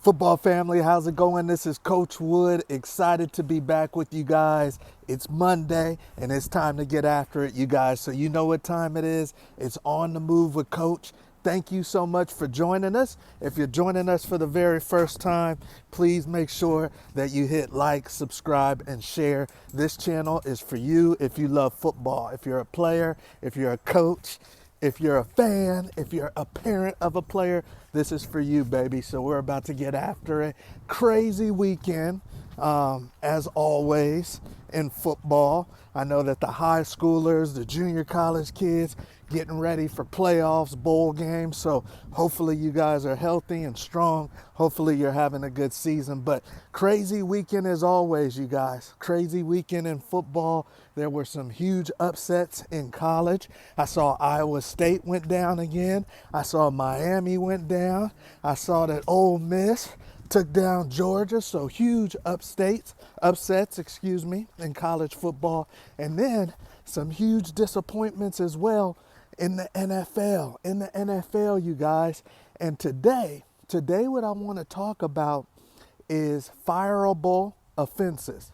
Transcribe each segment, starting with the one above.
Football family, how's it going? This is Coach Wood. Excited to be back with you guys. It's Monday and it's time to get after it, you guys. So you know what time it is. It's On the Move with Coach. Thank you so much for joining us. If you're joining us for the very first time, please make sure that you hit like, subscribe, and share. This channel is for you if you love football. If you're a player, if you're a coach, if you're a fan, if you're a parent of a player, this is for you, baby. So we're about to get after it. Crazy weekend, as always, in football. I know that the high schoolers, the junior college kids, getting ready for playoffs, bowl games. So hopefully you guys are healthy and strong. Hopefully you're having a good season. But crazy weekend as always, you guys. Crazy weekend in football. There were some huge upsets in college. I saw Iowa State went down again. I saw Miami went down. I saw that Ole Miss took down Georgia. So huge upsets, in college football. And then some huge disappointments as well in the NFL. In the NFL, you guys. And today what I want to talk about is fireable offenses.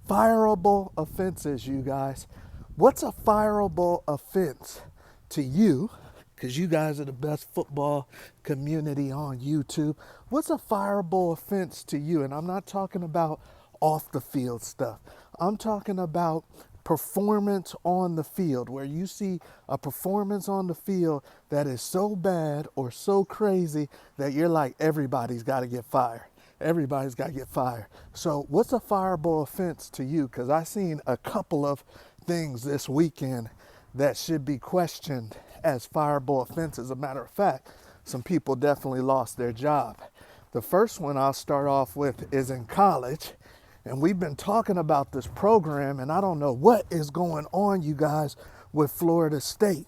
Fireable offenses, you guys. What's a fireable offense to you? Because you guys are the best football community on YouTube. What's a fireable offense to you? And I'm not talking about off the field stuff. I'm talking about performance on the field, where you see a performance on the field that is so bad or so crazy that you're like, everybody's got to get fired. Everybody's got to get fired. So what's a fireable offense to you? Because I seen a couple of things this weekend that should be questioned as fireable offenses. As a matter of fact, some people definitely lost their job. The first one I'll start off with is in college. And we've been talking about this program, and I don't know what is going on, you guys, with Florida State.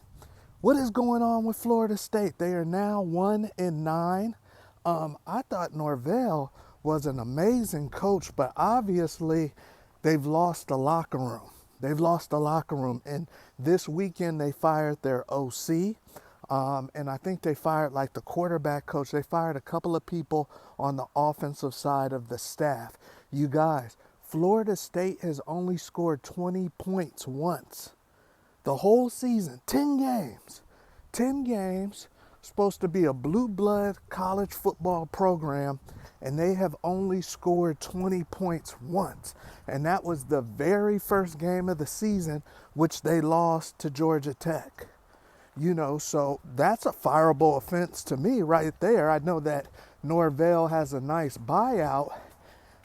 What is going on with Florida State? They are now 1-9. I thought Norvell was an amazing coach, but obviously they've lost the locker room. They've lost the locker room. And this weekend they fired their OC. And I think they fired like the quarterback coach. They fired a couple of people on the offensive side of the staff. You guys, Florida State has only scored 20 points once. The whole season, 10 games. 10 games, supposed to be a blue blood college football program, and they have only scored 20 points once. And that was the very first game of the season, which they lost to Georgia Tech. You know, so that's a fireable offense to me right there. I know that Norvell has a nice buyout,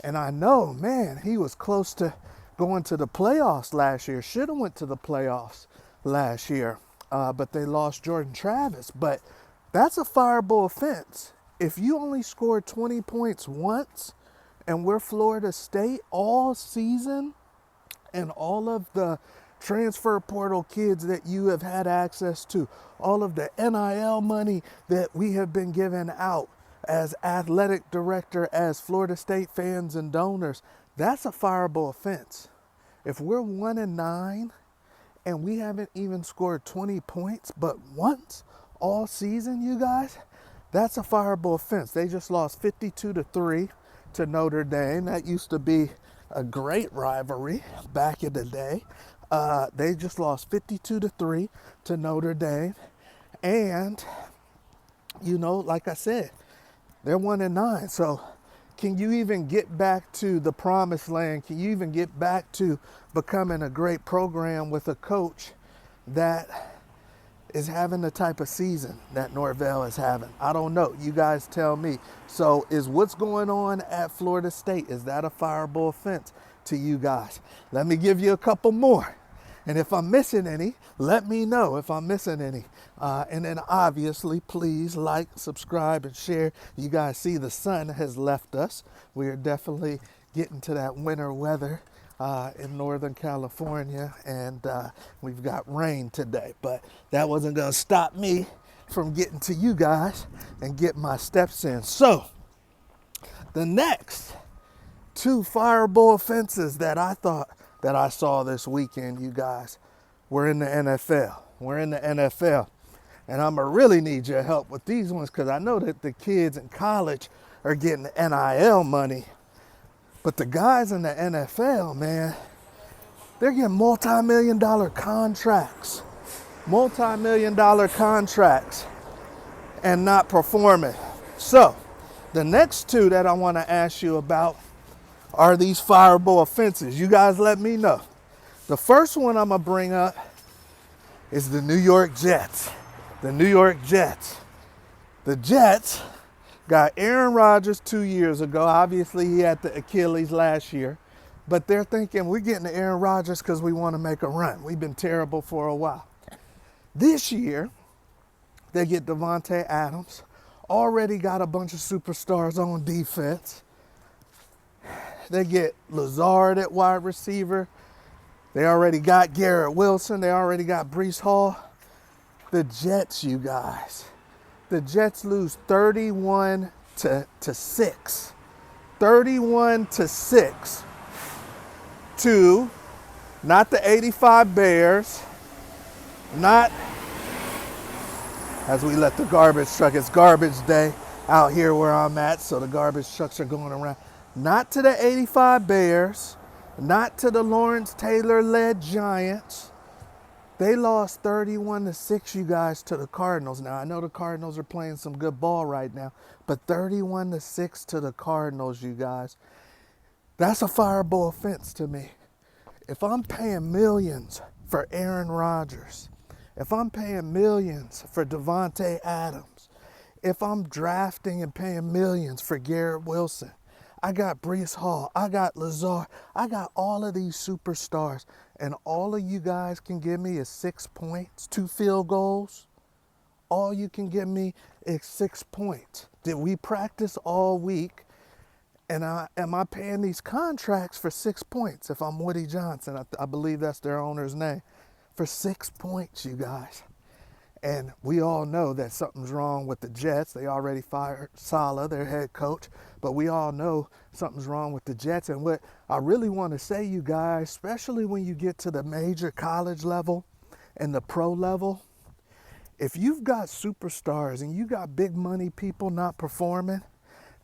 and I know, man, he was close to going to the playoffs last year. Should have went to the playoffs last year, but they lost Jordan Travis. But that's a fireable offense. If you only scored 20 points once, and we're Florida State all season, and all of the transfer portal kids that you have had access to, all of the NIL money that we have been giving out as athletic director, as Florida State fans and donors, that's a fireable offense. If we're 1-9 and we haven't even scored 20 points but once all season, you guys, that's a fireable offense. They just lost 52-3 to Notre Dame. That used to be a great rivalry back in the day. They just lost 52-3 to Notre Dame. And, you know, like I said, they're 1-9. So can you even get back to the promised land? Can you even get back to becoming a great program with a coach that is having the type of season that Norvell is having? I don't know. You guys tell me. So is what's going on at Florida State, is that a fireable offense to you guys? Let me give you a couple more. And if I'm missing any, let me know if I'm missing any. And then obviously, please like, subscribe, and share. You guys see the sun has left us. We are definitely getting to that winter weather in Northern California. And we've got rain today. But that wasn't going to stop me from getting to you guys and getting my steps in. So the next two fireable offenses that I thought that I saw this weekend, you guys, were in the NFL. We're in the NFL. And I'm going to really need your help with these ones, because I know that the kids in college are getting NIL money. But the guys in the NFL, man, they're getting multi-million-dollar contracts. Multi-million-dollar contracts and not performing. So, the next two that I want to ask you about are these fireable offenses. You guys let me know. The first one I'm going to bring up is the New York Jets. The New York Jets. The Jets got Aaron Rodgers 2 years ago. Obviously, he had the Achilles last year. But they're thinking, we're getting to Aaron Rodgers because we want to make a run. We've been terrible for a while. This year, they get Davante Adams. Already got a bunch of superstars on defense. They get Lazard at wide receiver. They already got Garrett Wilson. They already got Breece Hall. The Jets, you guys. The Jets lose 31 to 6. 31 to 6 to not the 85 Bears, not, as we let the garbage truck, it's garbage day out here where I'm at, so the garbage trucks are going around. Not to the 85 Bears, not to the Lawrence Taylor-led Giants. They lost 31 to 6, you guys, to the Cardinals. Now, I know the Cardinals are playing some good ball right now, but 31 to 6 to the Cardinals, you guys. That's a fireable offense to me. If I'm paying millions for Aaron Rodgers, if I'm paying millions for Davante Adams, if I'm drafting and paying millions for Garrett Wilson, I got Breece Hall, I got Lazard, I got all of these superstars, and all of you guys can give me is 6 points, 2 field goals. All you can give me is 6 points. Did we practice all week? And am I paying these contracts for 6 points? If I'm Woody Johnson, I believe that's their owner's name, for 6 points, you guys. And we all know that something's wrong with the Jets. They already fired Saleh, their head coach, but we all know something's wrong with the Jets. And what I really want to say, you guys, especially when you get to the major college level and the pro level, if you've got superstars and you got big money people not performing,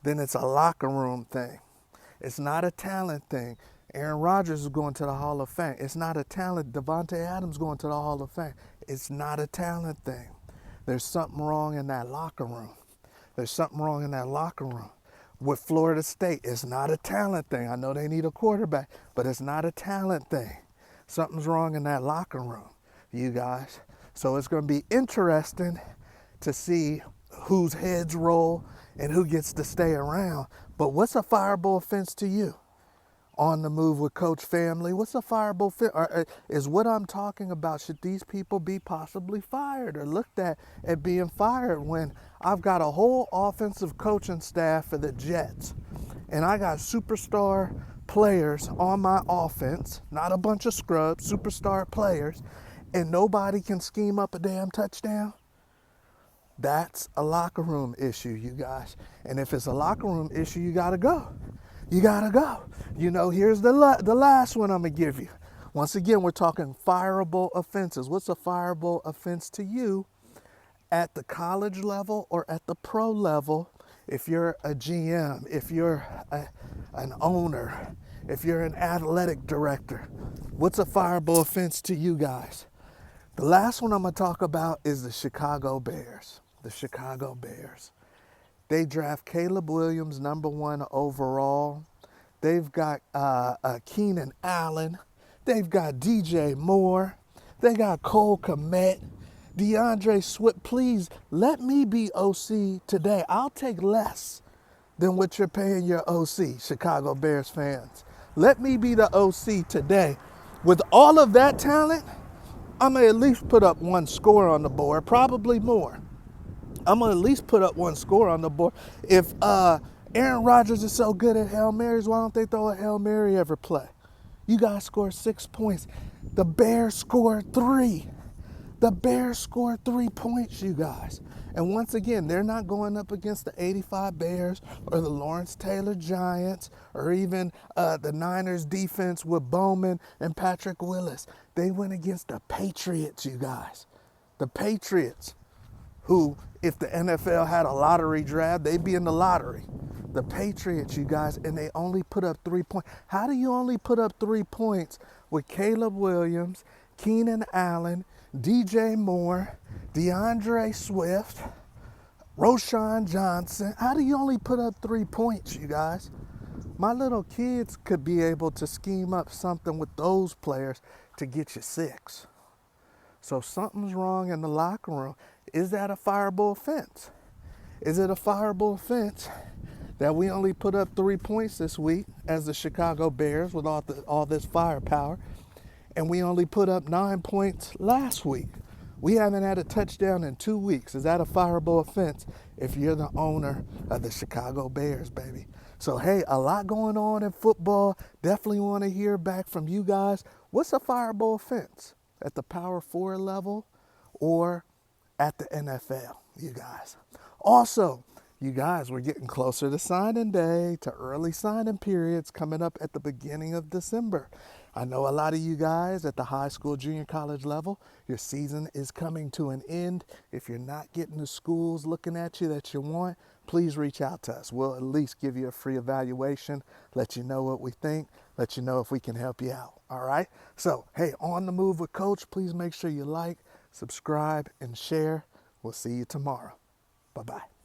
then it's a locker room thing. It's not a talent thing. Aaron Rodgers is going to the Hall of Fame. It's not a talent. Davante Adams going to the Hall of Fame. It's not a talent thing. There's something wrong in that locker room. There's something wrong in that locker room. With Florida State, it's not a talent thing. I know they need a quarterback, but it's not a talent thing. Something's wrong in that locker room, you guys. So it's going to be interesting to see whose heads roll and who gets to stay around. But what's a fireable offense to you? On the move with Coach Family, what's a fireable offense? Is what I'm talking about, should these people be possibly fired or looked at being fired when I've got a whole offensive coaching staff for the Jets and I got superstar players on my offense, not a bunch of scrubs, superstar players, and nobody can scheme up a damn touchdown? That's a locker room issue, you guys. And if it's a locker room issue, you gotta go. You gotta go. You know, here's the last one I'm gonna give you. Once again, we're talking fireable offenses. What's a fireable offense to you at the college level or at the pro level? If you're a GM, if you're an owner, if you're an athletic director, what's a fireable offense to you guys? The last one I'm gonna talk about is the Chicago Bears. The Chicago Bears. They draft Caleb Williams, #1 overall. They've got Keenan Allen. They've got DJ Moore. They got Cole Kmet. DeAndre Swift. Please let me be OC today. I'll take less than what you're paying your OC, Chicago Bears fans. Let me be the OC today. With all of that talent, I'm going to at least put up one score on the board, probably more. I'm going to at least put up one score on the board. If Aaron Rodgers is so good at Hail Marys, why don't they throw a Hail Mary every play? You guys scored 6 points. The Bears scored 3. The Bears scored 3 points, you guys. And once again, they're not going up against the 85 Bears or the Lawrence Taylor Giants or even the Niners defense with Bowman and Patrick Willis. They went against the Patriots, you guys. The Patriots, who, if the NFL had a lottery draft, they'd be in the lottery. The Patriots, you guys, and they only put up 3 points. How do you only put up 3 points with Caleb Williams, Keenan Allen, DJ Moore, DeAndre Swift, Roshan Johnson? How do you only put up 3 points, you guys? My little kids could be able to scheme up something with those players to get you 6. So something's wrong in the locker room. Is that a fireable offense? Is it a fireable offense that we only put up 3 points this week as the Chicago Bears with all this firepower, and we only put up 9 points last week? We haven't had a touchdown in 2 weeks. Is that a fireable offense if you're the owner of the Chicago Bears, baby? So, hey, a lot going on in football. Definitely want to hear back from you guys. What's a fireable offense at the Power 4 level or at the NFL, you guys? Also, you guys, we're getting closer to signing day, to early signing periods coming up at the beginning of December. I know a lot of you guys at the high school, junior college level, your season is coming to an end. If you're not getting the schools looking at you that you want, please reach out to us. We'll at least give you a free evaluation, let you know what we think, let you know if we can help you out, all right? So, hey, On the Move with Coach, please make sure you like, subscribe, and share. We'll see you tomorrow. Bye-bye.